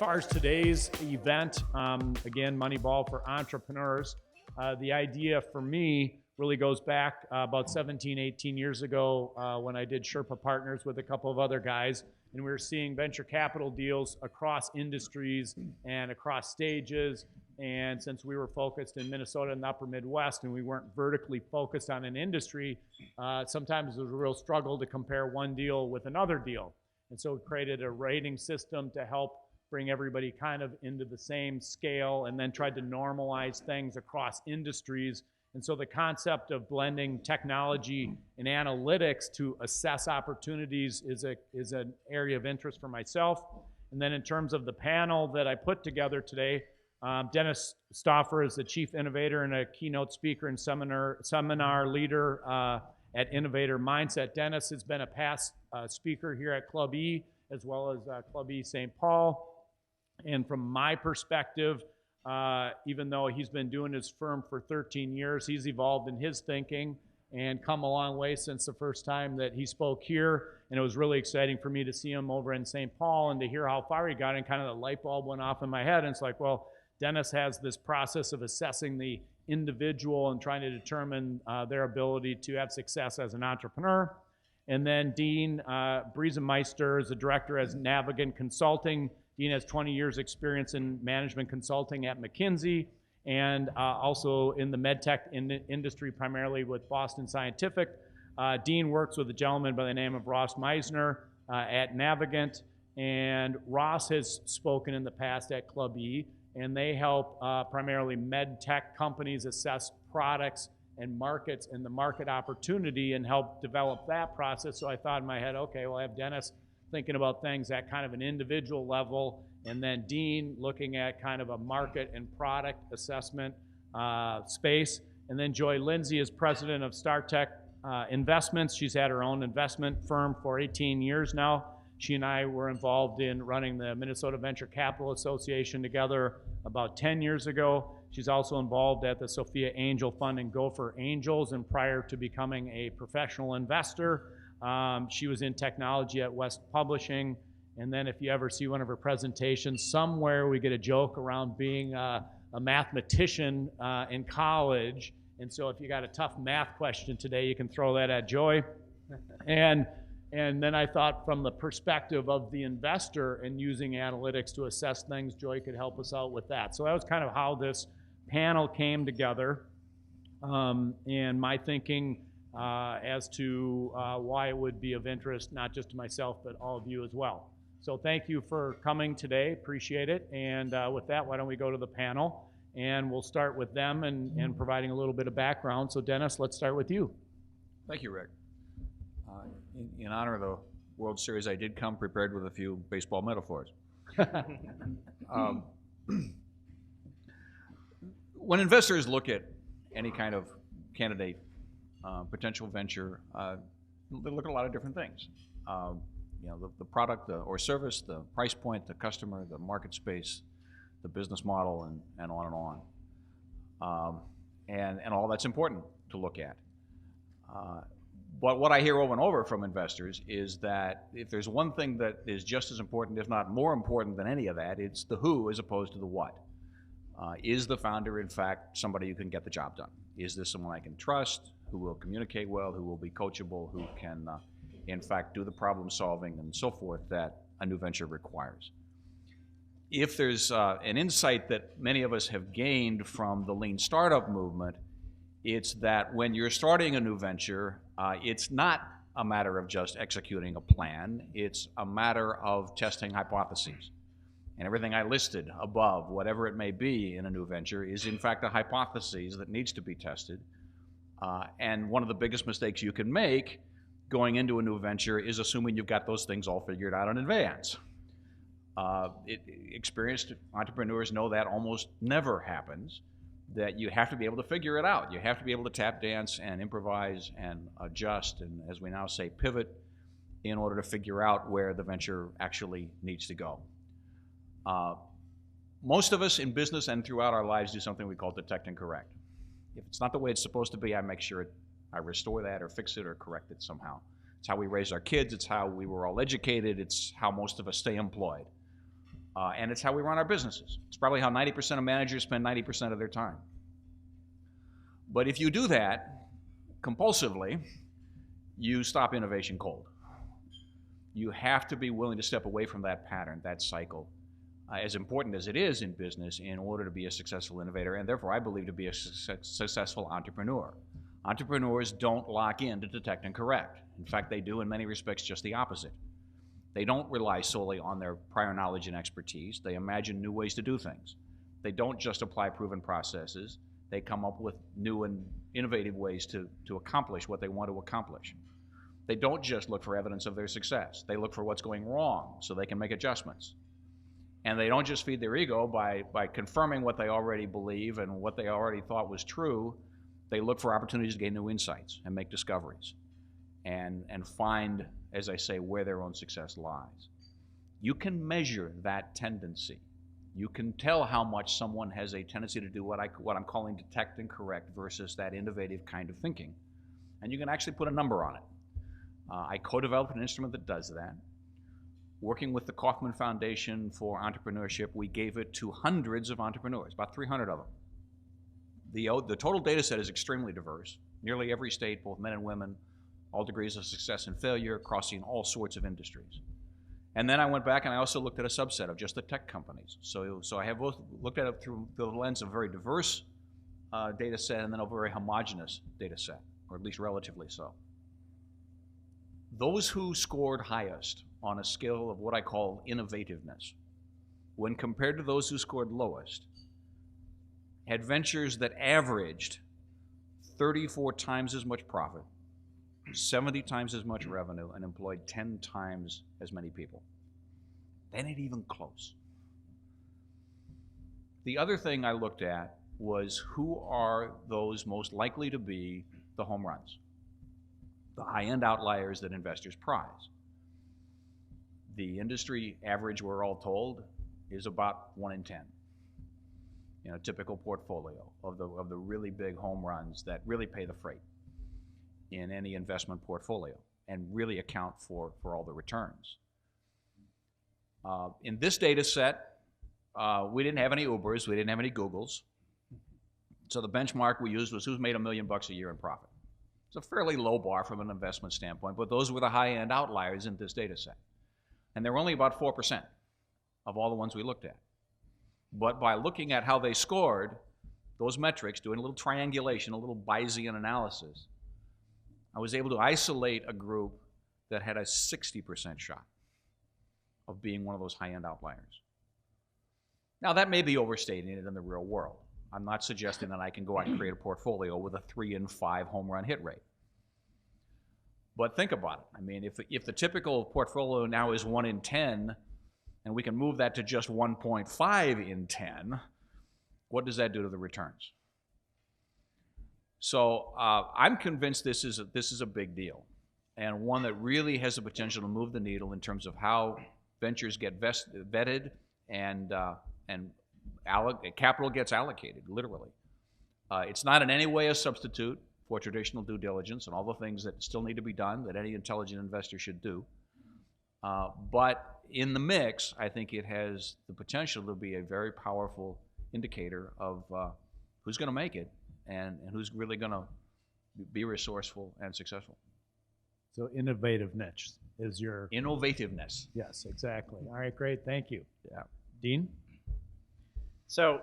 far as today's event, again, Moneyball for entrepreneurs, the idea for me really goes back about 17, 18 years ago when I did Sherpa Partners with a couple of other guys, and we were seeing venture capital deals across industries and across stages. And since we were focused in Minnesota and the upper Midwest and we weren't vertically focused on an industry, sometimes it was a real struggle to compare one deal with another deal. And so we created a rating system to help bring everybody kind of into the same scale, and then tried to normalize things across industries. And so the concept of blending technology and analytics to assess opportunities is an area of interest for myself. And then in terms of the panel that I put together today, Dennis Stauffer is the chief innovator and a keynote speaker and seminar leader at Innovator Mindset. Dennis has been a past speaker here at Club E, as well as Club E St. Paul. And from my perspective, even though he's been doing his firm for 13 years, he's evolved in his thinking and come a long way since the first time that he spoke here. And it was really exciting for me to see him over in St. Paul and to hear how far he got, and kind of the light bulb went off in my head. And it's like, well, Dennis has this process of assessing the individual and trying to determine their ability to have success as an entrepreneur. And then Dean Briesemeister is a director as Navigant Consulting. Dean has 20 years experience in management consulting at McKinsey, and also in the medtech industry, primarily with Boston Scientific. Dean works with a gentleman by the name of Ross Meisner at Navigant, and Ross has spoken in the past at Club E, and they help primarily med tech companies assess products and markets and the market opportunity and help develop that process. So I thought in my head, okay, well, I have Dennis thinking about things at kind of an individual level, and then Dean looking at kind of a market and product assessment space. And then Joy Lindsay is president of StarTech Investments. She's had her own investment firm for 18 years now. She and I were involved in running the Minnesota Venture Capital Association together about 10 years ago. She's also involved at the Sophia Angel Fund and Gopher Angels, and prior to becoming a professional investor, she was in technology at West Publishing. And then if you ever see one of her presentations, somewhere we get a joke around being a mathematician in college. And so if you got a tough math question today, you can throw that at Joy. And then I thought from the perspective of the investor and using analytics to assess things, Joy could help us out with that. So that was kind of how this panel came together, and my thinking as to why it would be of interest, not just to myself, but all of you as well. So thank you for coming today, appreciate it. And with that, why don't we go to the panel, and we'll start with them and providing a little bit of background. So Dennis, let's start with you. Thank you, Rick. In honor of the World Series, I did come prepared with a few baseball metaphors. When investors look at any kind of candidate, potential venture, they look at a lot of different things. The product or service, the price point, the customer, the market space, the business model, and on and on. And all that's important to look at. But what I hear over and over from investors is that if there's one thing that is just as important, if not more important than any of that, it's the who as opposed to the what. Is the founder, in fact, somebody who can get the job done? Is this someone I can trust, who will communicate well, who will be coachable, who can, in fact, do the problem solving and so forth that a new venture requires? If there's an insight that many of us have gained from the lean startup movement, it's that when you're starting a new venture, it's not a matter of just executing a plan. It's a matter of testing hypotheses. And everything I listed above, whatever it may be in a new venture, is in fact a hypothesis that needs to be tested. And one of the biggest mistakes you can make going into a new venture is assuming you've got those things all figured out in advance. Experienced entrepreneurs know that almost never happens, that you have to be able to figure it out. You have to be able to tap dance and improvise and adjust and, as we now say, pivot in order to figure out where the venture actually needs to go. Most of us in business and throughout our lives do something we call detect and correct. If it's not the way it's supposed to be, I make sure I restore that or fix it or correct it somehow. It's how we raise our kids. It's how we were all educated. It's how most of us stay employed. And it's how we run our businesses. It's probably how 90% of managers spend 90% of their time. But if you do that compulsively, you stop innovation cold. You have to be willing to step away from that pattern, that cycle, as important as it is in business, in order to be a successful innovator, and therefore I believe to be a successful entrepreneur. Entrepreneurs don't lock in to detect and correct. In fact, they do in many respects just the opposite. They don't rely solely on their prior knowledge and expertise. They imagine new ways to do things. They don't just apply proven processes. They come up with new and innovative ways to accomplish what they want to accomplish. They don't just look for evidence of their success. They look for what's going wrong so they can make adjustments. And they don't just feed their ego by confirming what they already believe and what they already thought was true. They look for opportunities to gain new insights and make discoveries and find, as I say, where their own success lies. You can measure that tendency. You can tell how much someone has a tendency to do what I'm calling detect and correct versus that innovative kind of thinking. And you can actually put a number on it. I co-developed an instrument that does that. Working with the Kauffman Foundation for Entrepreneurship, we gave it to hundreds of entrepreneurs, about 300 of them. The total data set is extremely diverse. Nearly every state, both men and women, all degrees of success and failure, crossing all sorts of industries. And then I went back and I also looked at a subset of just the tech companies. So I have both looked at it through the lens of a very diverse data set and then a very homogeneous data set, or at least relatively so. Those who scored highest on a scale of what I call innovativeness, when compared to those who scored lowest, had ventures that averaged 34 times as much profit, 70 times as much revenue, and employed 10 times as many people. They ain't even close. The other thing I looked at was who are those most likely to be the home runs, the high-end outliers that investors prize. The industry average, we're all told, is about 1 in 10. In a typical portfolio of the really big home runs that really pay the freight in any investment portfolio and really account for all the returns. In this data set, we didn't have any Ubers, we didn't have any Googles. So the benchmark we used was who's made $1 million a year in profit. It's a fairly low bar from an investment standpoint, but those were the high-end outliers in this data set. And there were only about 4% of all the ones we looked at. But by looking at how they scored, those metrics, doing a little triangulation, a little Bayesian analysis, I was able to isolate a group that had a 60% shot of being one of those high-end outliers. Now, that may be overstating it in the real world. I'm not suggesting that I can go out and create a portfolio with a 3 in 5 home run hit rate. But think about it. I mean, if the typical portfolio now is 1 in 10, and we can move that to just 1.5 in 10, what does that do to the returns? So I'm convinced this is a big deal, and one that really has the potential to move the needle in terms of how ventures get vetted and capital gets allocated, literally. It's not in any way a substitute for traditional due diligence and all the things that still need to be done that any intelligent investor should do. But in the mix, I think it has the potential to be a very powerful indicator of who's going to make it and who's really going to be resourceful and successful. So innovativeness is your... Innovativeness. Yes, exactly. All right, great. Thank you. Yeah. Dean? So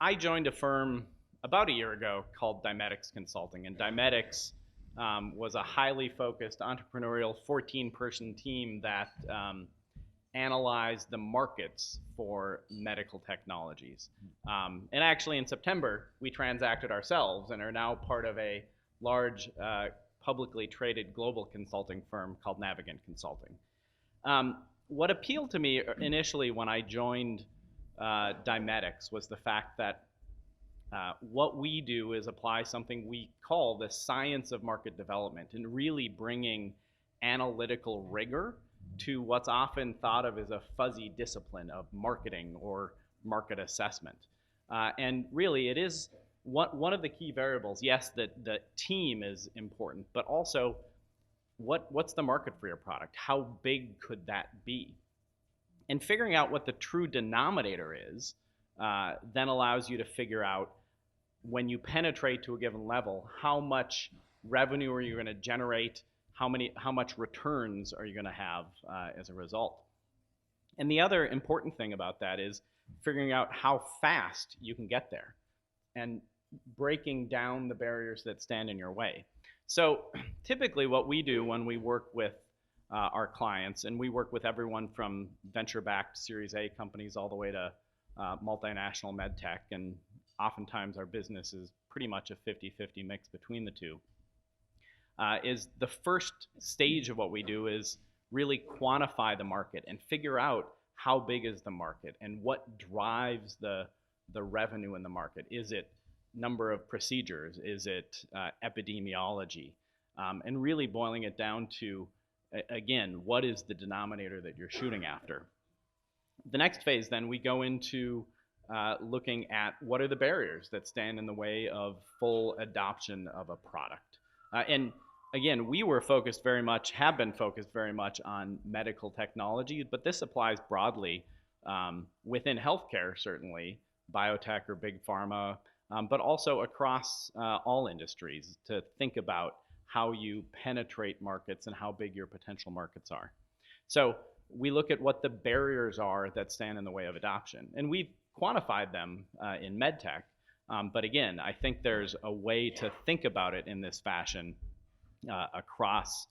I joined a firm about a year ago called Dymetics Consulting, and Dymetics was a highly focused entrepreneurial 14-person team that analyzed the markets for medical technologies. And actually in September, we transacted ourselves and are now part of a large publicly traded global consulting firm called Navigant Consulting. What appealed to me initially when I joined Dymetics was the fact that what we do is apply something we call the science of market development and really bringing analytical rigor to what's often thought of as a fuzzy discipline of marketing or market assessment. And really it is one of the key variables. Yes, the team is important, but also what's the market for your product? How big could that be? And figuring out what the true denominator is then allows you to figure out, when you penetrate to a given level, how much revenue are you going to generate, how much returns are you going to have as a result. And the other important thing about that is figuring out how fast you can get there and breaking down the barriers that stand in your way. So typically what we do when we work with our clients, and we work with everyone from venture-backed Series A companies all the way to multinational med tech, and oftentimes our business is pretty much a 50-50 mix between the two, is the first stage of what we do is really quantify the market and figure out how big is the market and what drives the revenue in the market. Is it number of procedures? Is it epidemiology? And really boiling it down to, again, what is the denominator that you're shooting after? The next phase then, we go into looking at what are the barriers that stand in the way of full adoption of a product. And again, we were focused very much, have been focused very much on medical technology, but this applies broadly within healthcare, certainly, biotech or big pharma, but also across all industries, to think about how you penetrate markets and how big your potential markets are. So we look at what the barriers are that stand in the way of adoption. And we've quantified them in medtech, but again, I think there's a way to think about it in this fashion across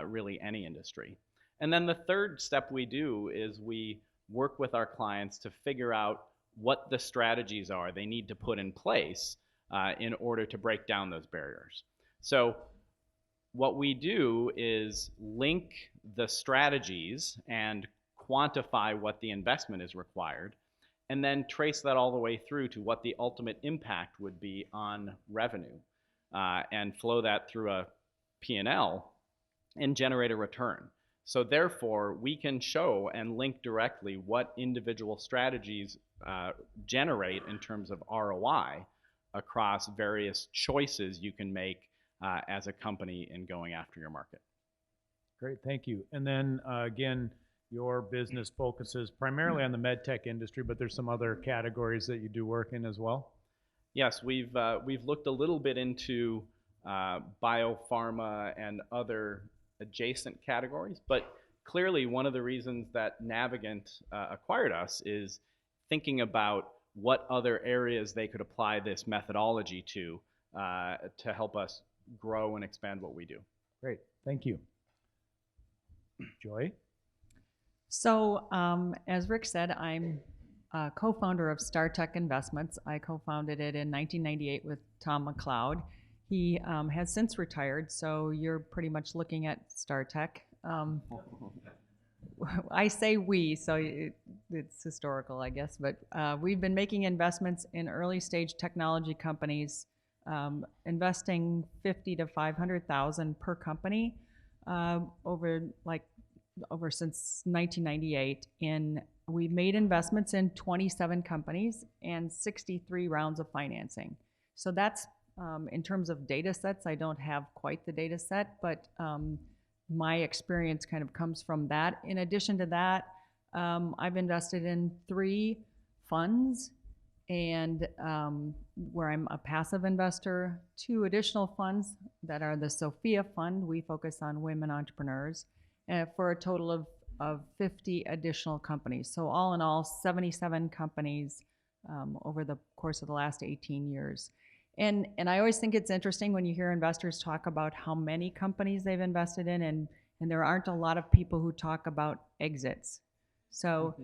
really any industry. And then the third step we do is we work with our clients to figure out what the strategies are they need to put in place in order to break down those barriers. So what we do is link the strategies and quantify what the investment is required, and then trace that all the way through to what the ultimate impact would be on revenue, and flow that through a P&L and generate a return. So therefore, we can show and link directly what individual strategies generate in terms of ROI across various choices you can make as a company in going after your market. Great, thank you. And then again, your business focuses primarily on the med tech industry, but there's some other categories that you do work in as well? Yes, we've looked a little bit into biopharma and other adjacent categories, but clearly one of the reasons that Navigant acquired us is thinking about what other areas they could apply this methodology to help us grow and expand what we do. Great, thank you. Joy? So as Rick said, I'm a co-founder of StarTech Investments. I co-founded it in 1998 with Tom McLeod. He has since retired, so you're pretty much looking at StarTech. I say we, so it's historical, I guess, but we've been making investments in early stage technology companies, investing $50,000 to $500,000 per company over since 1998. We made investments in 27 companies and 63 rounds of financing. So that's in terms of data sets. I don't have quite the data set, but my experience kind of comes from that. In addition to that, I've invested in 3 funds, and where I'm a passive investor, 2 additional funds that are the Sophia Fund. We focus on women entrepreneurs, for a total of 50 additional companies. So all in all, 77 companies over the course of the last 18 years. And I always think it's interesting when you hear investors talk about how many companies they've invested in, and there aren't a lot of people who talk about exits. So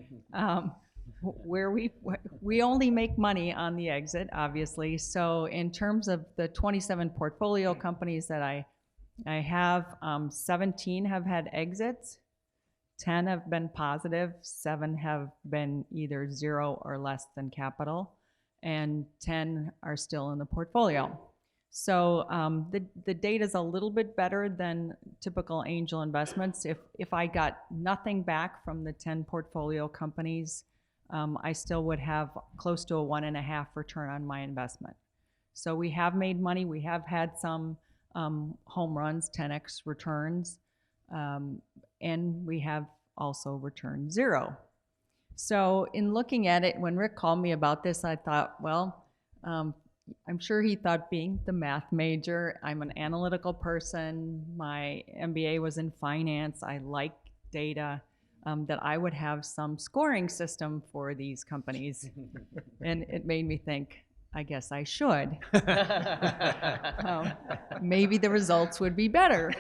where we only make money on the exit, obviously. So in terms of the 27 portfolio companies that I have, 17 have had exits, 10 have been positive, 7 have been either 0 or less than capital, and 10 are still in the portfolio. So the data is a little bit better than typical angel investments. If I got nothing back from the 10 portfolio companies, I still would have close to a 1.5 return on my investment. So we have made money. We have had some home runs, 10x returns, and we have also returned 0. So in looking at it, when Rick called me about this, I thought, well, I'm sure he thought being the math major, I'm an analytical person, my MBA was in finance, I like data, that I would have some scoring system for these companies. And it made me think, I guess I should. Maybe the results would be better.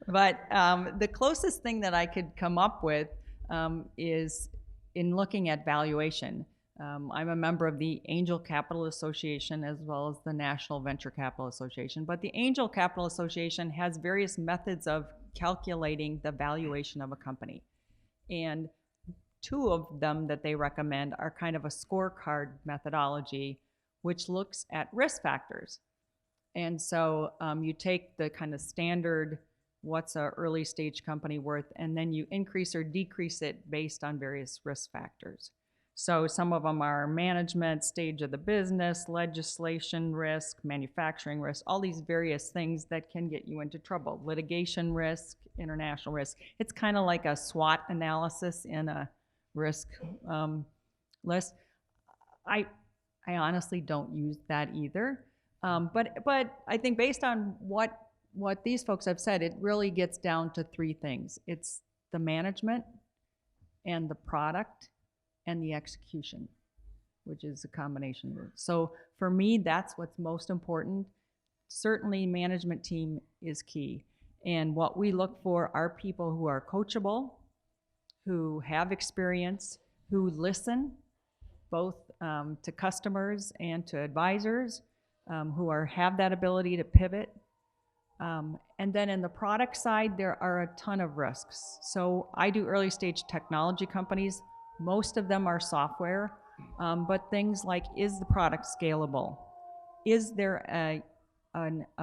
But the closest thing that I could come up with is in looking at valuation. I'm a member of the Angel Capital Association as well as the National Venture Capital Association. But the Angel Capital Association has various methods of calculating the valuation of a company. And two of them that they recommend are kind of a scorecard methodology, which looks at risk factors. And so you take the kind of standard, what's an early stage company worth, and then you increase or decrease it based on various risk factors. So some of them are management, stage of the business, legislation risk, manufacturing risk, all these various things that can get you into trouble. Litigation risk, international risk. It's kind of like a SWOT analysis in a risk list. I honestly don't use that either. But I think based on what these folks have said, it really gets down to three things. It's the management and the product and the execution, which is a combination. So for me, that's what's most important. Certainly management team is key. And what we look for are people who are coachable, who have experience, who listen, both to customers and to advisors, who have that ability to pivot. And then in the product side, there are a ton of risks. So I do early stage technology companies. Most of them are software, but things like, is the product scalable? Is there a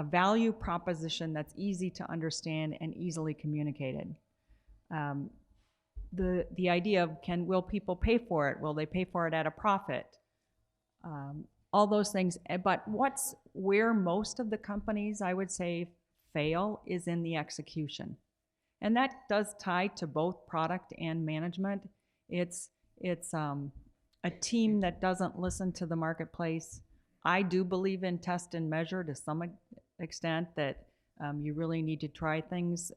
value proposition that's easy to understand and easily communicated? The idea of will people pay for it? Will they pay for it at a profit? All those things. But where most of the companies, I would say, fail is in the execution. And that does tie to both product and management. It's a team that doesn't listen to the marketplace. I do believe in test and measure to some extent, that you really need to try things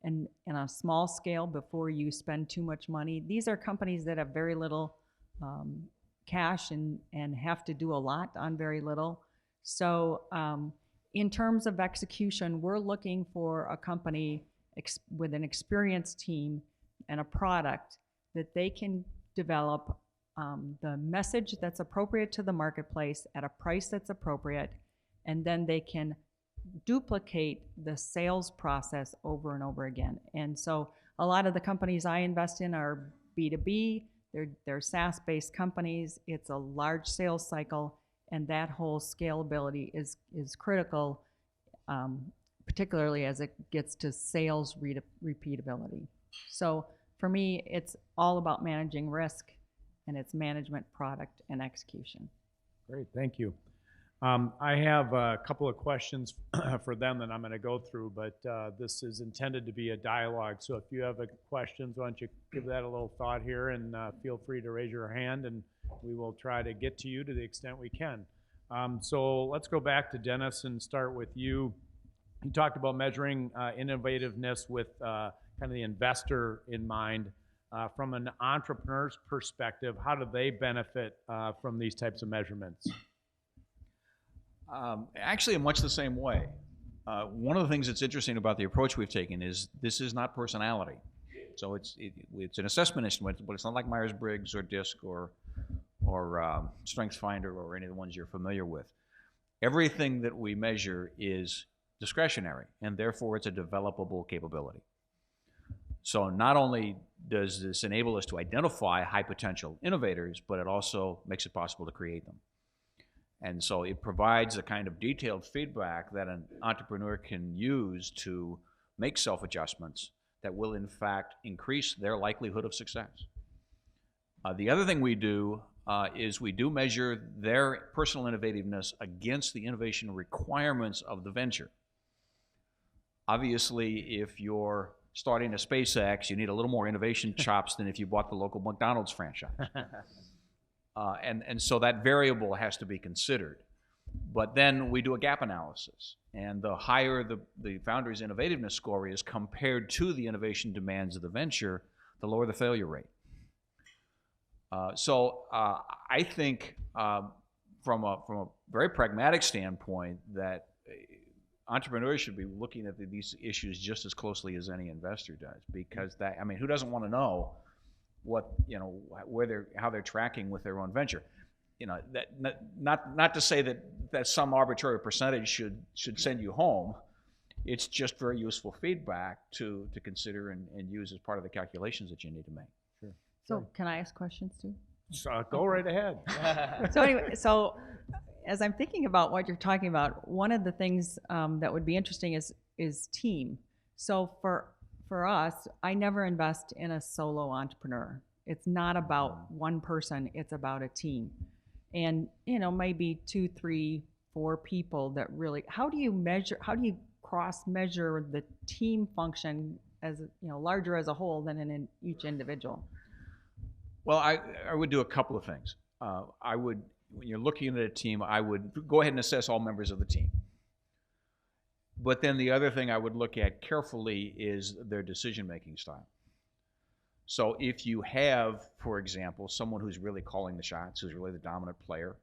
in a small scale before you spend too much money. These are companies that have very little cash and have to do a lot on very little. So in terms of execution, we're looking for a company with an experienced team and a product that they can develop the message that's appropriate to the marketplace at a price that's appropriate, and then they can duplicate the sales process over and over again. And so a lot of the companies I invest in are B2B, they're SaaS-based companies, it's a large sales cycle, and that whole scalability is critical, particularly as it gets to sales repeatability. So for me, it's all about managing risk, and it's management, product, and execution. Great, thank you. I have a couple of questions for them that I'm going to go through, but this is intended to be a dialogue. So if you have questions, why don't you give that a little thought here, and feel free to raise your hand, and we will try to get to you to the extent we can. So let's go back to Dennis and start with you. You talked about measuring innovativeness with kind of the investor in mind. From an entrepreneur's perspective, how do they benefit from these types of measurements? Actually, in much the same way. One of the things that's interesting about the approach we've taken is this is not personality. So it's an assessment instrument, but it's not like Myers-Briggs or DISC or StrengthsFinder or any of the ones you're familiar with. Everything that we measure is discretionary, and therefore it's a developable capability. So not only does this enable us to identify high potential innovators, but it also makes it possible to create them. And so it provides the kind of detailed feedback that an entrepreneur can use to make self-adjustments that will in fact increase their likelihood of success. The other thing we do is we do measure their personal innovativeness against the innovation requirements of the venture. Obviously, if you're starting a SpaceX, you need a little more innovation chops than if you bought the local McDonald's franchise. And so that variable has to be considered. But then we do a gap analysis, and the higher the founder's innovativeness score is compared to the innovation demands of the venture, the lower the failure rate. So I think from a very pragmatic standpoint that entrepreneurs should be looking at these issues just as closely as any investor does, because that, I mean, who doesn't want to know what, you know, how they're tracking with their own venture? You know, that not to say that some arbitrary percentage should send you home. It's just very useful feedback to consider and use as part of the calculations that you need to make. Sure. So can I ask questions too? Go right ahead. So anyway, so as I'm thinking about what you're talking about, one of the things that would be interesting is team. So for us, I never invest in a solo entrepreneur. It's not about one person, it's about a team. And, you know, maybe 2, 3, 4 people that really, how do you cross measure the team function as, you know, larger as a whole than in each individual? Well, I would do a couple of things. When you're looking at a team, I would go ahead and assess all members of the team. But then the other thing I would look at carefully is their decision-making style. So if you have, for example, someone who's really calling the shots, who's really the dominant player,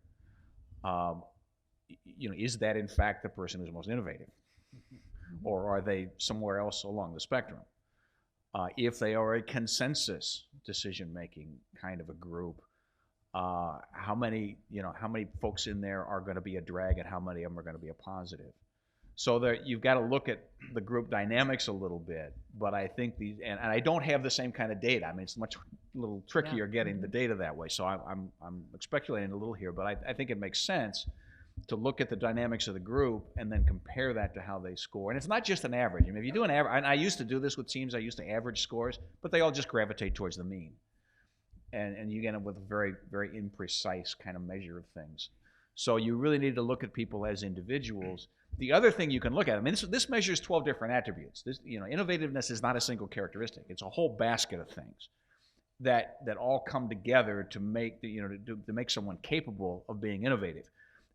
you know, is that in fact the person who's most innovative? Or are they somewhere else along the spectrum? If they are a consensus decision-making kind of a group, how many folks in there are going to be a drag and how many of them are going to be a positive? So that you've got to look at the group dynamics a little bit, but I think and I don't have the same kind of data. I mean, it's much a little trickier getting the data that way. So I'm speculating a little here, but I think it makes sense to look at the dynamics of the group and then compare that to how they score. And it's not just an average. I mean, if you do an average, and I used to do this with teams, I used to average scores, but they all just gravitate towards the mean. And you get up with a very, very imprecise kind of measure of things. So you really need to look at people as individuals. The other thing you can look at, I mean, this measures 12 different attributes. This, you know, innovativeness is not a single characteristic. It's a whole basket of things that all come together to make to make someone capable of being innovative.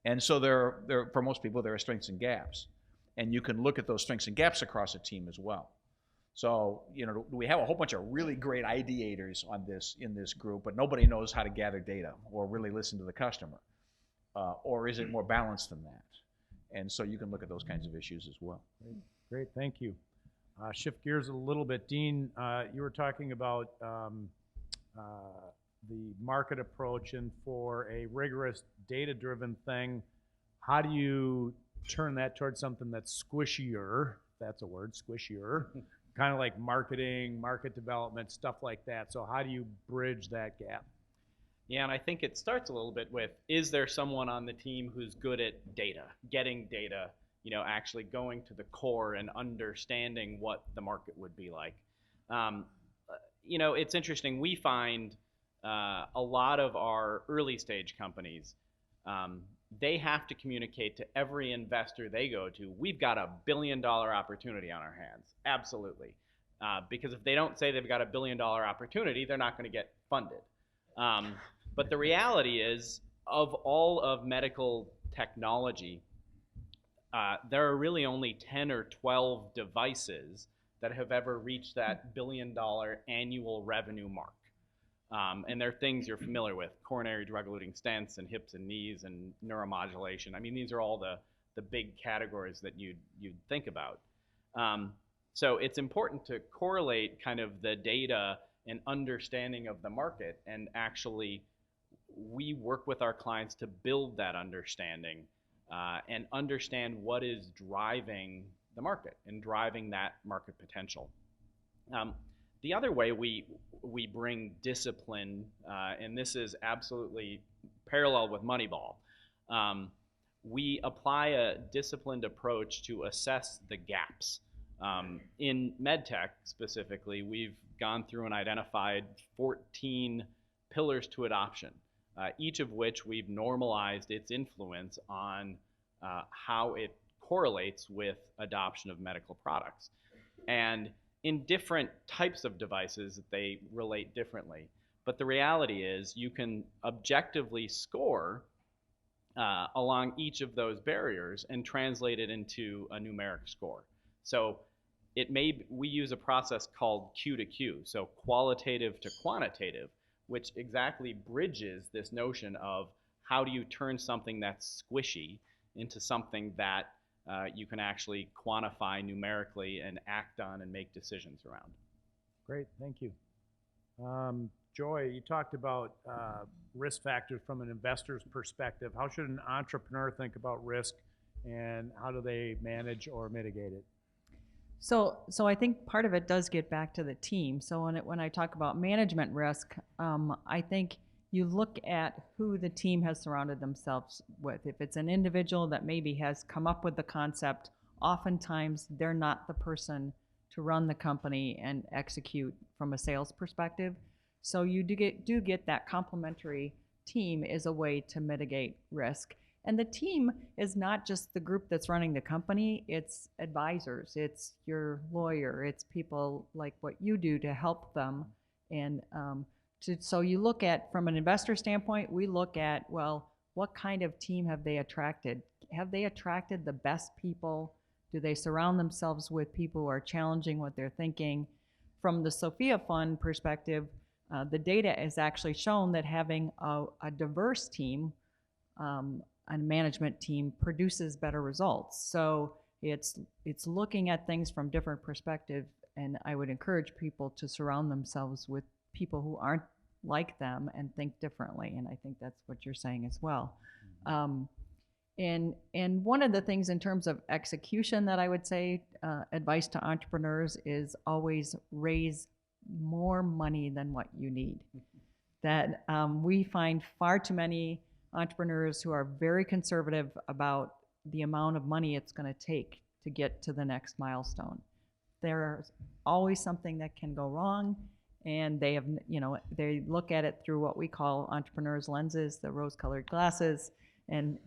And so there for most people there are strengths and gaps, and you can look at those strengths and gaps across a team as well. So, you know, we have a whole bunch of really great ideators in this group, but nobody knows how to gather data or really listen to the customer, or is it more balanced than that? And so you can look at those kinds of issues as well. Great, thank you. Shift gears a little bit. Dean, you were talking about the market approach, and for a rigorous data-driven thing, how do you turn that towards something that's squishier, if that's a word, squishier, kind of like marketing, market development, stuff like that. So how do you bridge that gap? Yeah, and I think it starts a little bit with, is there someone on the team who's good at data, getting data, you know, actually going to the core and understanding what the market would be like? You know, it's interesting. We find a lot of our early stage companies, they have to communicate to every investor they go to, we've got $1 billion opportunity on our hands. Absolutely. Because if they don't say they've got $1 billion opportunity, they're not going to get funded. But the reality is, of all of medical technology, there are really only 10 or 12 devices that have ever reached that $1 billion annual revenue mark. And they're things you're familiar with: coronary drug-eluting stents and hips and knees and neuromodulation. I mean, these are all the big categories that you'd think about. So it's important to correlate kind of the data and understanding of the market, and actually we work with our clients to build that understanding and understand what is driving the market and driving that market potential. The other way we bring discipline, and this is absolutely parallel with Moneyball, we apply a disciplined approach to assess the gaps. In medtech specifically, we've gone through and identified 14 pillars to adoption, each of which we've normalized its influence on how it correlates with adoption of medical products. And in different types of devices, they relate differently. But the reality is you can objectively score along each of those barriers and translate it into a numeric score. So we use a process called Q to Q, so qualitative to quantitative, which exactly bridges this notion of how do you turn something that's squishy into something that you can actually quantify numerically and act on and make decisions around. Great, thank you. Joy, you talked about risk factors from an investor's perspective. How should an entrepreneur think about risk, and how do they manage or mitigate it? So I think part of it does get back to the team. So when I talk about management risk, I think you look at who the team has surrounded themselves with. If it's an individual that maybe has come up with the concept, oftentimes they're not the person to run the company and execute from a sales perspective. So you do get that complementary team is a way to mitigate risk. And the team is not just the group that's running the company, it's advisors, it's your lawyer, it's people like what you do to help them. And so you look at, from an investor standpoint, we look at, well, what kind of team have they attracted? Have they attracted the best people? Do they surround themselves with people who are challenging what they're thinking? From the Sophia Fund perspective, the data has actually shown that having a diverse team, a management team, produces better results. So it's looking at things from different perspectives, and I would encourage people to surround themselves with people who aren't like them and think differently, and I think that's what you're saying as well. And one of the things in terms of execution that I would say, advice to entrepreneurs, is always raise more money than what you need. That we find far too many entrepreneurs who are very conservative about the amount of money it's going to take to get to the next milestone. There's always something that can go wrong, and they have, they look at it through what we call entrepreneurs' lenses, the rose-colored glasses, and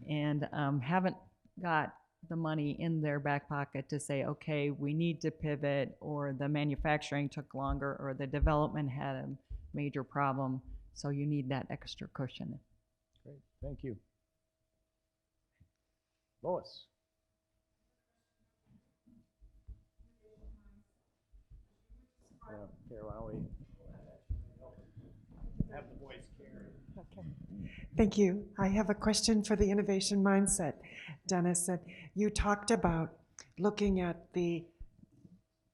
haven't got the money in their back pocket to say, okay, we need to pivot, or the manufacturing took longer, or the development had a major problem, so you need that extra cushion. Great, thank you. Lois. Here, why don't we have the voice carry? Okay. Thank you. I have a question for the innovation mindset. Dennis, that you talked about looking at the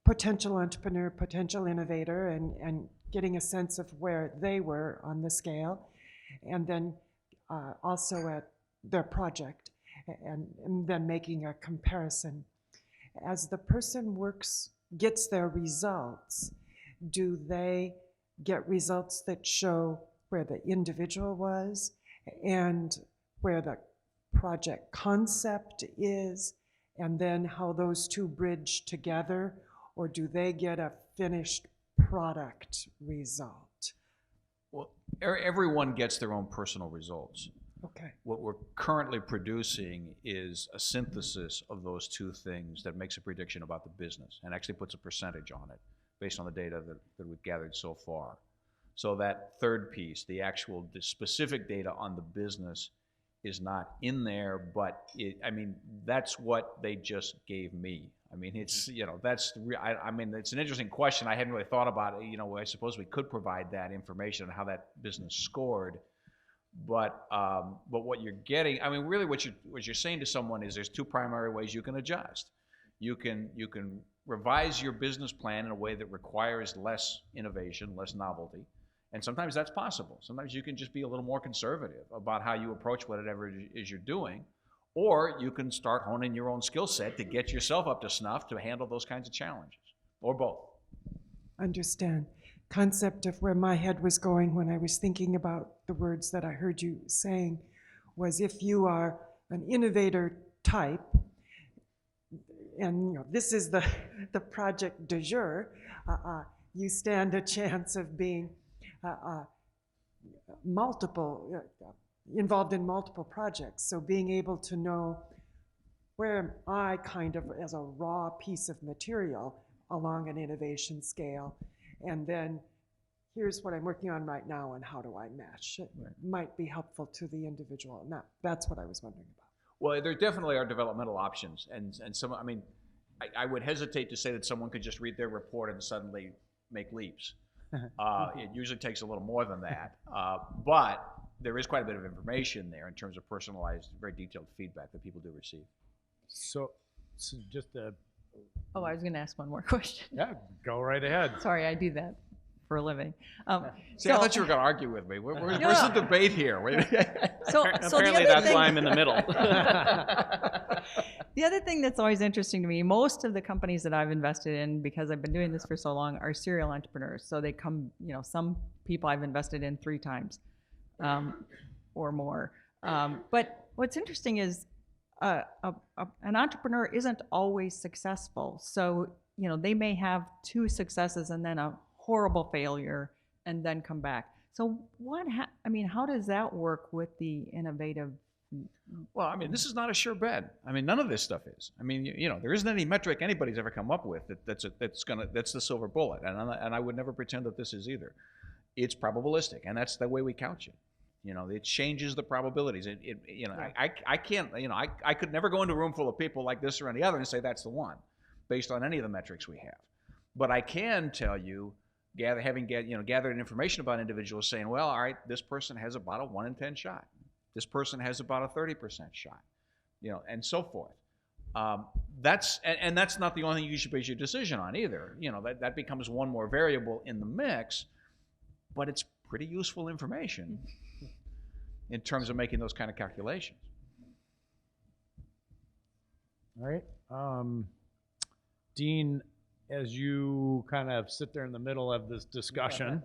potential entrepreneur, potential innovator, and getting a sense of where they were on the scale, and then also at their project, and then making a comparison. As the person gets their results, do they get results that show where the individual was and where the project concept is, and then how those two bridge together, or do they get a finished product result? Well, everyone gets their own personal results. Okay. What we're currently producing is a synthesis of those two things that makes a prediction about the business and actually puts a percentage on it based on the data that we've gathered so far. So that third piece, the specific data on the business, is not in there, but that's what they just gave me. I mean, it's, it's an interesting question. I hadn't really thought about it. I suppose we could provide that information on how that business scored. But what you're getting, really what you're saying to someone is there's two primary ways you can adjust. You can revise your business plan in a way that requires less innovation, less novelty. And sometimes that's possible. Sometimes you can just be a little more conservative about how you approach whatever it is you're doing. Or you can start honing your own skill set to get yourself up to snuff to handle those kinds of challenges, or both. Understand. Concept of where my head was going when I was thinking about the words that I heard you saying was, if you are an innovator type, and this is the project du jour, you stand a chance of being involved in multiple projects. So being able to know, where am I kind of as a raw piece of material along an innovation scale, and then here's what I'm working on right now and how do I match. It might be helpful to the individual, and that's what I was wondering about. Well, there definitely are developmental options, and some. I mean, I would hesitate to say that someone could just read their report and suddenly make leaps. It usually takes a little more than that, but there is quite a bit of information there in terms of personalized, very detailed feedback that people do receive. So just a Oh, I was going to ask one more question. yeah, go right ahead. Sorry, I do that for a living. See, I thought you were going to argue with me. Where's the debate here? So Apparently that's why I'm in the middle. The other thing that's always interesting to me, most of the companies that I've invested in, because I've been doing this for so long, are serial entrepreneurs. So they come, some people I've invested in 3 times or more. But what's interesting is an entrepreneur isn't always successful. So, they may have 2 successes and then a horrible failure and then come back. So how does that work with the innovative? Well, I mean, this is not a sure bet. I mean, none of this stuff is. I mean, there isn't any metric anybody's ever come up with that's the silver bullet, and I would never pretend that this is either. It's probabilistic, and that's the way we couch it. It changes the probabilities. I can't. I could never go into a room full of people like this or any other and say that's the one, based on any of the metrics we have. But I can tell you, gathered information about individuals, saying, well, all right, this person has about a 1 in 10 shot. This person has about a 30% shot, and so forth. That's not the only thing you should base your decision on either. That becomes one more variable in the mix, but it's pretty useful information in terms of making those kind of calculations. All right. Dean, as you kind of sit there in the middle of this discussion,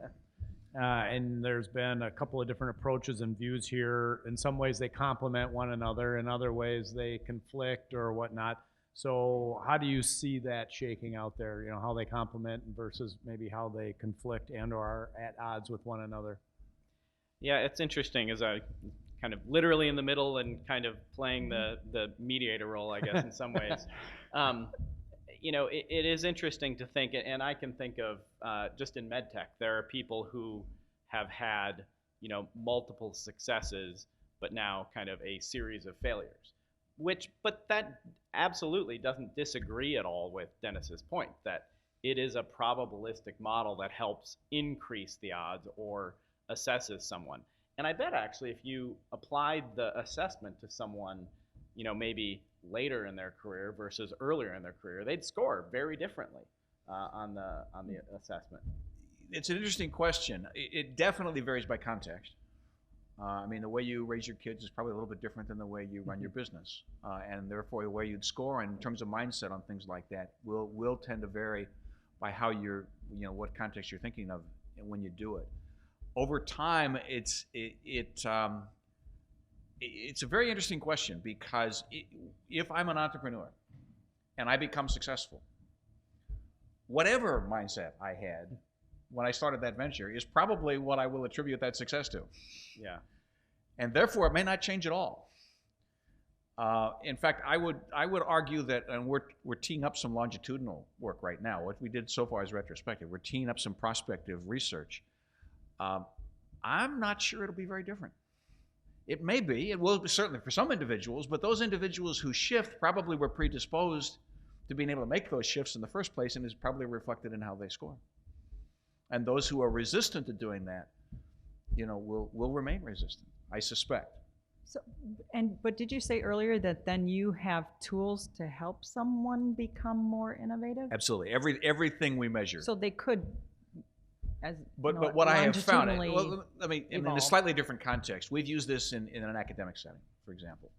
and there's been a couple of different approaches and views here. In some ways they complement one another, in other ways they conflict or whatnot. So how do you see that shaking out there? How they complement versus maybe how they conflict and or are at odds with one another? Yeah, it's interesting as I kind of literally in the middle and kind of playing the mediator role, I guess, in some ways. It is interesting to think, and I can think of just in medtech, there are people who have had, multiple successes, but now kind of a series of failures. But that absolutely doesn't disagree at all with Dennis's point that it is a probabilistic model that helps increase the odds or assesses someone. And I bet actually if you applied the assessment to someone, maybe later in their career versus earlier in their career, they'd score very differently on the assessment. It's an interesting question. It definitely varies by context. I mean, the way you raise your kids is probably a little bit different than the way you run your business, and therefore the way you'd score in terms of mindset on things like that will tend to vary by how you're, what context you're thinking of when you do it. Over time, it's a very interesting question because if I'm an entrepreneur and I become successful, whatever mindset I had when I started that venture is probably what I will attribute that success to. Yeah. And therefore, it may not change at all. In fact, I would argue that, and we're teeing up some longitudinal work right now. What we did so far is retrospective. We're teeing up some prospective research. I'm not sure it'll be very different. It may be. It will be certainly for some individuals, but those individuals who shift probably were predisposed to being able to make those shifts in the first place, and is probably reflected in how they score. And those who are resistant to doing that, will remain resistant, I suspect. So, but did you say earlier that then you have tools to help someone become more innovative? Absolutely. Everything we measure. So they could, but what I have found, longitudinally in a slightly different context, we've used this in an academic setting, for example.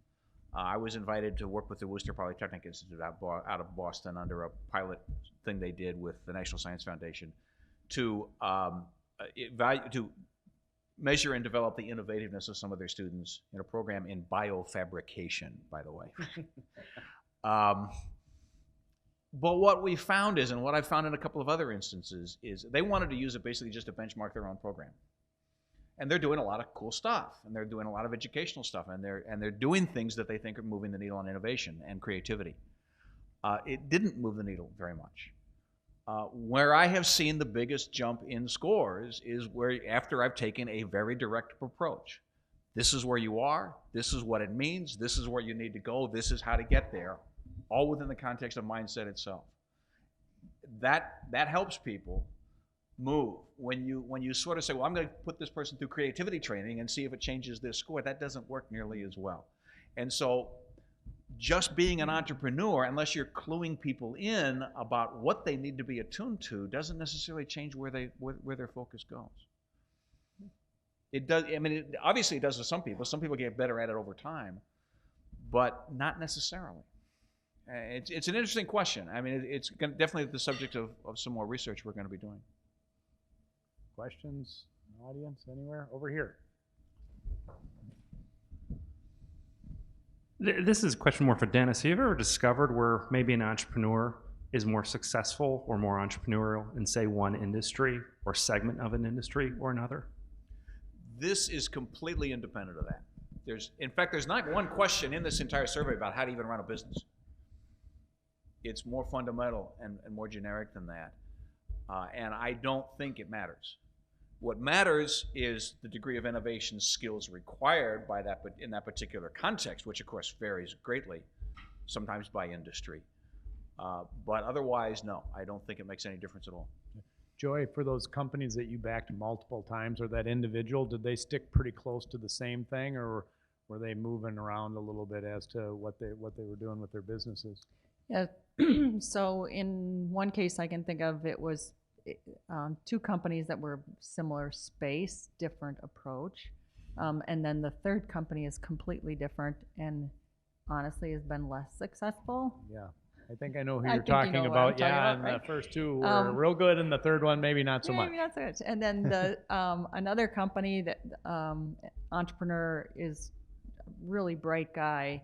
I was invited to work with the Worcester Polytechnic Institute out of Boston under a pilot thing they did with the National Science Foundation to measure and develop the innovativeness of some of their students in a program in biofabrication, by the way. But what we found is, and what I've found in a couple of other instances, is they wanted to use it basically just to benchmark their own program. And they're doing a lot of cool stuff, and they're doing a lot of educational stuff, and they're doing things that they think are moving the needle on innovation and creativity. It didn't move the needle very much. Where I have seen the biggest jump in scores is where after I've taken a very direct approach. This is where you are, this is what it means, this is where you need to go, this is how to get there, all within the context of mindset itself. That helps people move. When you sort of say, well, I'm going to put this person through creativity training and see if it changes their score, that doesn't work nearly as well. And so just being an entrepreneur, unless you're cluing people in about what they need to be attuned to, doesn't necessarily change where their focus goes. It does. I mean, obviously it does to some people. Some people get better at it over time, but not necessarily. It's an interesting question. I mean, it's definitely the subject of some more research we're going to be doing. Questions, audience, anywhere? Over here. This is a question more for Dennis. Have you ever discovered where maybe an entrepreneur is more successful or more entrepreneurial in, say, one industry or segment of an industry or another? This is completely independent of that. In fact, there's not one question in this entire survey about how to even run a business. It's more fundamental and more generic than that. And I don't think it matters. What matters is the degree of innovation skills required by that, but in that particular context, which of course varies greatly, sometimes by industry. But otherwise, no, I don't think it makes any difference at all. Joy, for those companies that you backed multiple times, or that individual, did they stick pretty close to the same thing, or were they moving around a little bit as to what they were doing with their businesses? Yeah. So in one case I can think of, it was two companies that were similar space, different approach. And then the third company is completely different and honestly has been less successful. Yeah, I think I know who I you're think you talking know what I'm about. talking Yeah, about, and right? the first two were real good, and the third one maybe not so much. Maybe not so much. And then the another company that entrepreneur is a really bright guy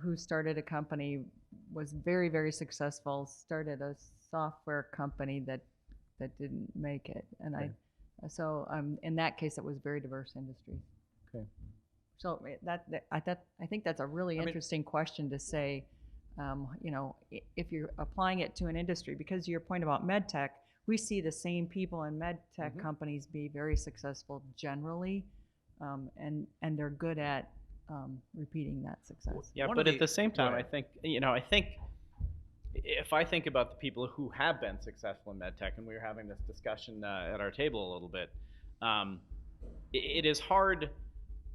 who started a company, was very, very successful, started a software company that didn't make it. And Okay. so in that case, it was very diverse industry. Okay. So I think that's a really interesting question to say, you know, if you're applying it to an industry, because your point about med tech, we see the same people in med tech companies be very successful generally, and they're good at repeating that success. Yeah, One but of at the same time, Go I ahead. think, you know, I think if I think about the people who have been successful in medtech, and we were having this discussion at our table a little bit, it is hard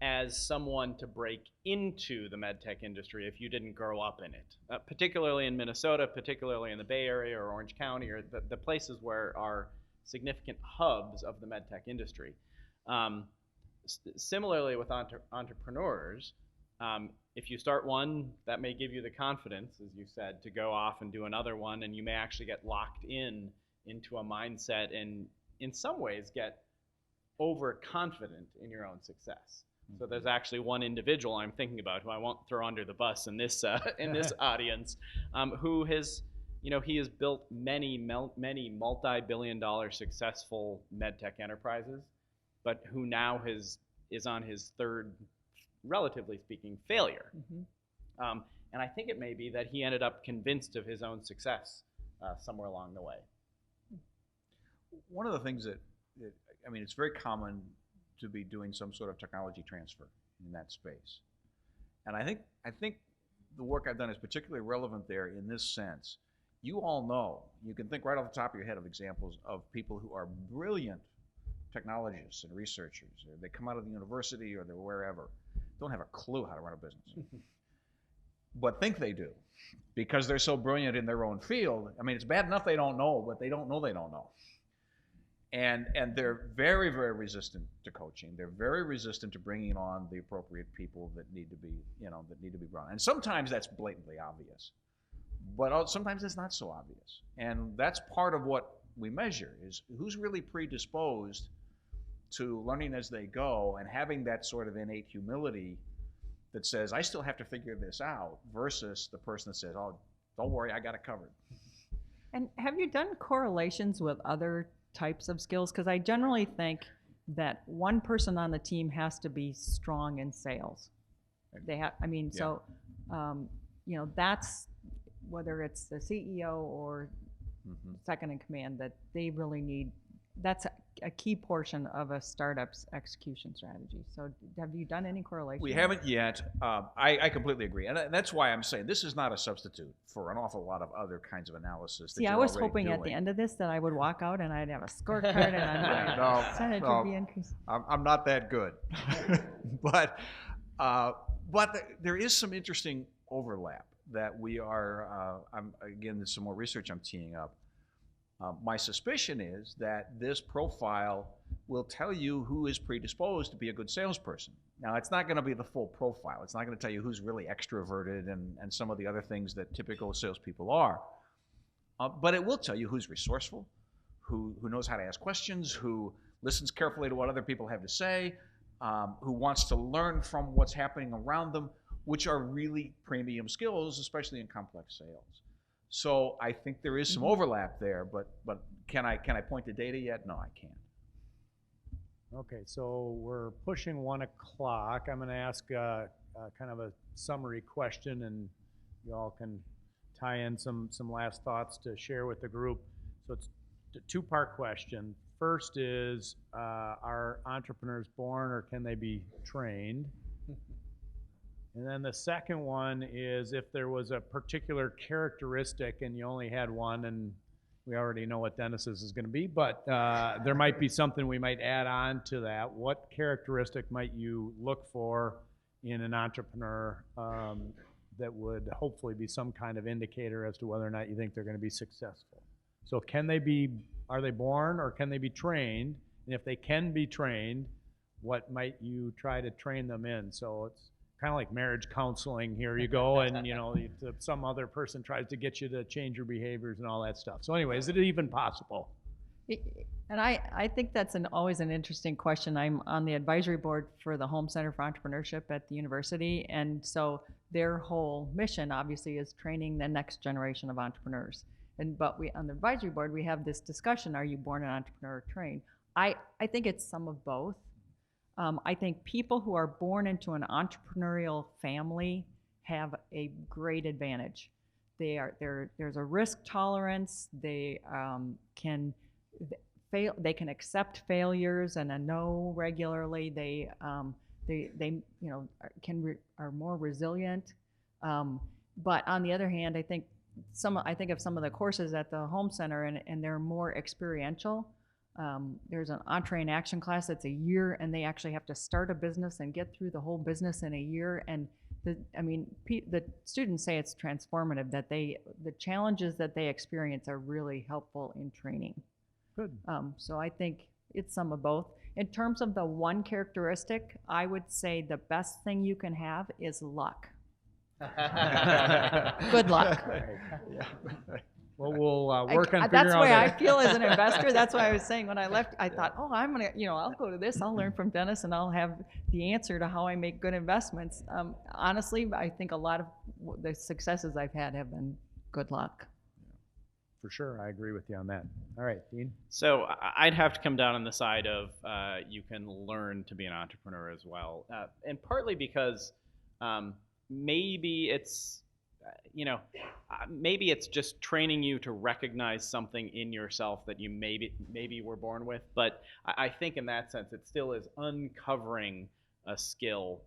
as someone to break into the medtech industry if you didn't grow up in it, particularly in Minnesota, particularly in the Bay Area or Orange County, or the places where are significant hubs of the medtech industry. Similarly with entrepreneurs, if you start one, that may give you the confidence, as you said, to go off and do another one, and you may actually get locked into a mindset and in some ways get overconfident in your own success. So there's actually one individual I'm thinking about who I won't throw under the bus in this audience, who has, you know, he has built many multi-billion-dollar successful medtech enterprises, but who now is on his third, relatively speaking, failure. And I think it may be that he ended up convinced of his own success somewhere along the way. One of the things that I mean, it's very common to be doing some sort of technology transfer in that space. And I think the work I've done is particularly relevant there in this sense. You all know, you can think right off the top of your head of examples of people who are brilliant technologists and researchers, or they come out of the university or they're wherever, don't have a clue how to run a business, but think they do because they're so brilliant in their own field. I mean, it's bad enough they don't know, but they don't know they don't know. And they're very, very resistant to coaching. They're very resistant to bringing on the appropriate people that need to be, you know, that need to be brought on. And sometimes that's blatantly obvious, but sometimes it's not so obvious. And that's part of what we measure, is who's really predisposed to learning as they go and having that sort of innate humility that says, I still have to figure this out, versus the person that says, oh, don't worry, I got it covered. And have you done correlations with other types of skills? Because I generally think that one person on the team has to be strong in sales. They have, I mean, so, you know, that's whether it's the CEO or second in command, that they really need, that's a key portion of a startup's execution strategy. So have you done any correlation? We haven't yet. I completely agree. And that's why I'm saying this is not a substitute for an awful lot of other kinds of analysis. See, I was hoping at the end of this that I would walk out and I'd have a scorecard and my percentage would be increased. I'm not that good. but there is some interesting overlap that we are, again, there's some more research I'm teeing up. My suspicion is that this profile will tell you who is predisposed to be a good salesperson. Now, it's not going to be the full profile. It's not going to tell you who's really extroverted and some of the other things that typical salespeople are. But it will tell you who's resourceful, who knows how to ask questions, who listens carefully to what other people have to say, who wants to learn from what's happening around them, which are really premium skills, especially in complex sales. So I think there is some overlap there, but can I point to data yet? No, I can't. Okay, so we're pushing 1 o'clock. I'm going to ask kind of a summary question, and you all can tie in some last thoughts to share with the group. So it's a 2-part question. First is, are entrepreneurs born or can they be trained? And then the second one is, if there was a particular characteristic and you only had one, and we already know what Dennis's is going to be, but there might be something we might add on to that. What characteristic might you look for in an entrepreneur that would hopefully be some kind of indicator as to whether or not you think they're going to be successful? So are they born or can they be trained? And if they can be trained, what might you try to train them in? So it's kind of like marriage counseling. Here you go, and some other person tries to get you to change your behaviors and all that stuff. So anyway, is it even possible? And I think that's always an interesting question. I'm on the advisory board for the Home Center for Entrepreneurship at the university, and so their whole mission obviously is training the next generation of entrepreneurs. But on the advisory board, we have this discussion: are you born an entrepreneur or trained? I think it's some of both. I think people who are born into an entrepreneurial family have a great advantage. There's a risk tolerance. They can fail. They can accept failures and a no regularly. They are more resilient. But on the other hand, I think of some of the courses at the Home Center, and they're more experiential. There's an Entree in Action class that's a year, and they actually have to start a business and get through the whole business in a year. And the students say it's transformative, that the challenges that they experience are really helpful in training. Good. So I think it's some of both. In terms of the one characteristic, I would say the best thing you can have is luck. Good luck. Yeah. Well, we'll work on figuring out. That's the way I feel as an investor. That's why I was saying when I left, I thought, I'm going to, I'll go to this, I'll learn from Dennis, and I'll have the answer to how I make good investments. Honestly, I think a lot of the successes I've had have been good luck. For sure, I agree with you on that. All right, Dean? So I'd have to come down on the side of you can learn to be an entrepreneur as well. And partly because maybe it's, maybe it's just training you to recognize something in yourself that you maybe were born with. But I think in that sense, it still is uncovering a skill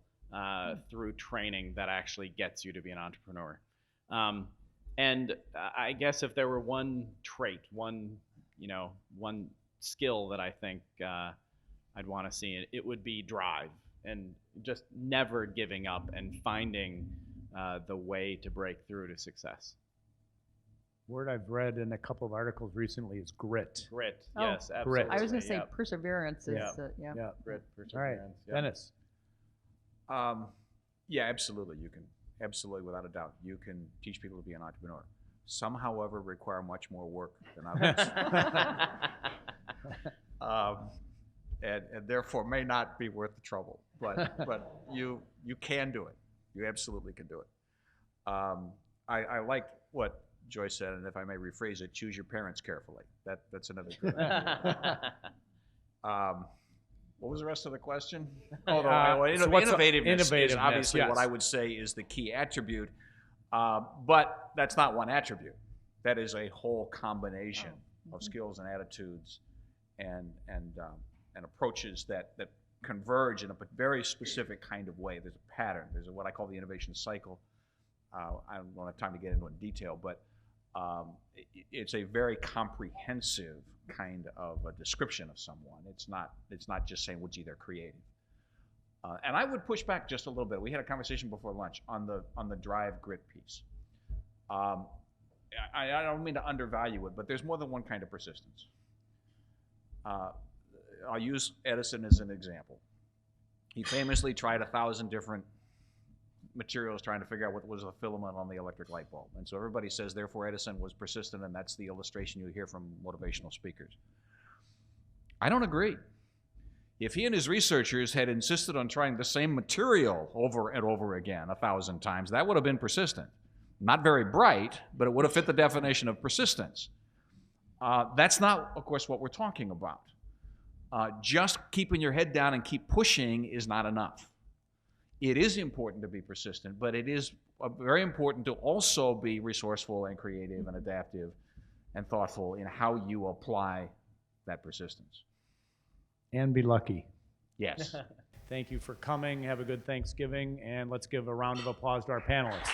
through training that actually gets you to be an entrepreneur. And I guess if there were one trait, one skill that I think I'd want to see, it would be drive, and just never giving up and finding the way to break through to success. Word I've read in a couple of articles recently is grit. Grit, Oh, yes, absolutely. grit. I was going to say perseverance is, Yeah. Grit, All right, perseverance. Yeah. Dennis? Yeah, absolutely. You can, absolutely, without a doubt, you can teach people to be an entrepreneur. Some, however, require much more work than others. And therefore may not be worth the trouble. But you can do it. You absolutely can do it. I like what Joyce said, and if I may rephrase it, choose your parents carefully. That's another good one. What was the rest of the question? Innovativeness is obviously what I would say is the key attribute, but that's not one attribute. that is a whole combination of skills and attitudes and approaches that converge in a very specific kind of way. There's a pattern. There's what I call the innovation cycle. I don't have time to get into it in detail, but it's a very comprehensive kind of a description of someone. It's not just saying, well, gee, they're creative. And I would push back just a little bit. We had a conversation before lunch on the drive grit piece. I don't mean to undervalue it, but there's more than one kind of persistence. I'll use Edison as an example. He famously tried 1,000 different materials trying to figure out what was the filament on the electric light bulb. And so everybody says, therefore, Edison was persistent, and that's the illustration you hear from motivational speakers. I don't agree. If he and his researchers had insisted on trying the same material over and over again 1,000 times, that would have been persistent. Not very bright, but it would have fit the definition of persistence. That's not, of course, what we're talking about. Just keeping your head down and keep pushing is not enough. It is important to be persistent, but it is very important to also be resourceful and creative and adaptive and thoughtful in how you apply that persistence. And be lucky. Yes. Thank you for coming. Have a good Thanksgiving, and let's give a round of applause to our panelists.